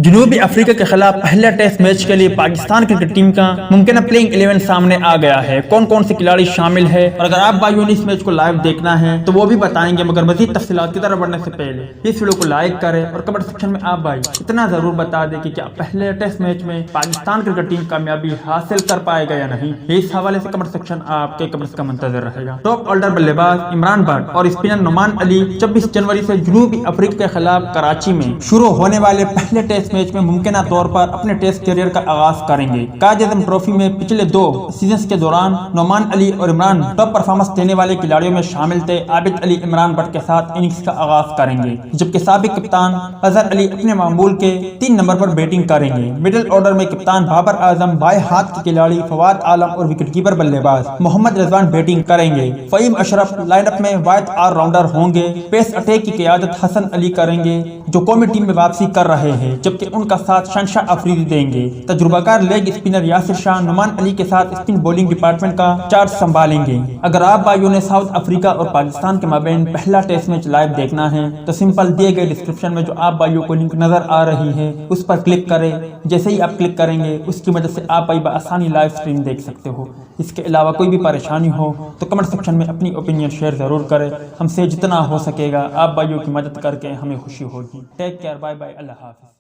جنوبی افریقہ کے خلاف پہلا ٹیسٹ میچ کے لیے پاکستان کرکٹ ٹیم کا ممکنہ پلینگ 11 سامنے آ گیا ہے۔ کون کون سے کھلاڑی شامل ہے، اور اگر آپ بھائیوں نے اس میچ کو لائیو دیکھنا ہے تو وہ بھی بتائیں گے، مگر مزید تفصیلات کی طرف بڑھنے سے پہلے اس ویڈیو کو لائک کریں اور کمنٹ سیکشن میں آپ بھائی اتنا ضرور بتا دیں کہ کیا پہلے ٹیسٹ میچ میں پاکستان کرکٹ ٹیم کامیابی حاصل کر پائے گا یا نہیں۔ اس حوالے سے کمنٹ سیکشن آپ کے کمنٹس کا منتظر رہے گا۔ ٹاپ آرڈر بلے باز عمران بٹ اور اسپنر نعمان علی 24 جنوری سے جنوبی افریقہ کے خلاف کراچی میں شروع ہونے والے پہلے ٹیسٹ میچ میں ممکنہ طور پر اپنے ٹیسٹ کیریئر کا آغاز کریں گے۔ قائد اعظم ٹرافی میں پچھلے 2 سیزنز کے دوران نعمان علی اور عمران ٹاپ پرفارمنس دینے والے کھلاڑیوں میں شامل تھے۔ عابد علی عمران بٹ کے ساتھ اننگز کا آغاز کریں گے، جبکہ سابق کپتان اظہر علی اپنے معمول کے 3 نمبر پر بیٹنگ کریں گے۔ مڈل آرڈر میں کپتان بابر اعظم، بائیں ہاتھ کے کھلاڑی فواد عالم اور وکٹ کیپر بلے باز محمد رضوان بیٹنگ کریں گے۔ فہیم اشرف لائن اپ میں واحد آل راؤنڈر ہوں گے۔ پیس اٹیک کی قیادت حسن علی کریں گے، جو قومی ٹیم میں واپسی کر رہے ہیں، جبکہ ان کا ساتھ شہنشاہ افریدی دیں گے۔ تجربہ کار لیگ اسپنر یاسر شاہ نعمان علی کے ساتھ اسپن بولنگ ڈپارٹمنٹ کا چارج سنبھالیں گے۔ اگر آپ بھائیوں نے ساؤتھ افریقہ اور پاکستان کے مابین پہلا ٹیسٹ میچ لائیو دیکھنا ہے تو سمپل دیے گئے ڈسکرپشن میں جو آپ بھائیوں کو لنک نظر آ رہی ہے اس پر کلک کریں۔ جیسے ہی آپ کلک کریں گے اس کی مدد سے آپ بھائی بآسانی لائیو اسٹریم دیکھ سکتے ہو۔ اس کے علاوہ کوئی بھی پریشانی ہو تو کمنٹ سیکشن میں اپنی اوپینین شیئر ضرور کریں۔ ہم سے جتنا ہو سکے گا آپ بھائیوں کی مدد کر کے ہمیں خوشی ہوگی۔ ٹیک کیئر، بائے بائے، اللہ حافظ۔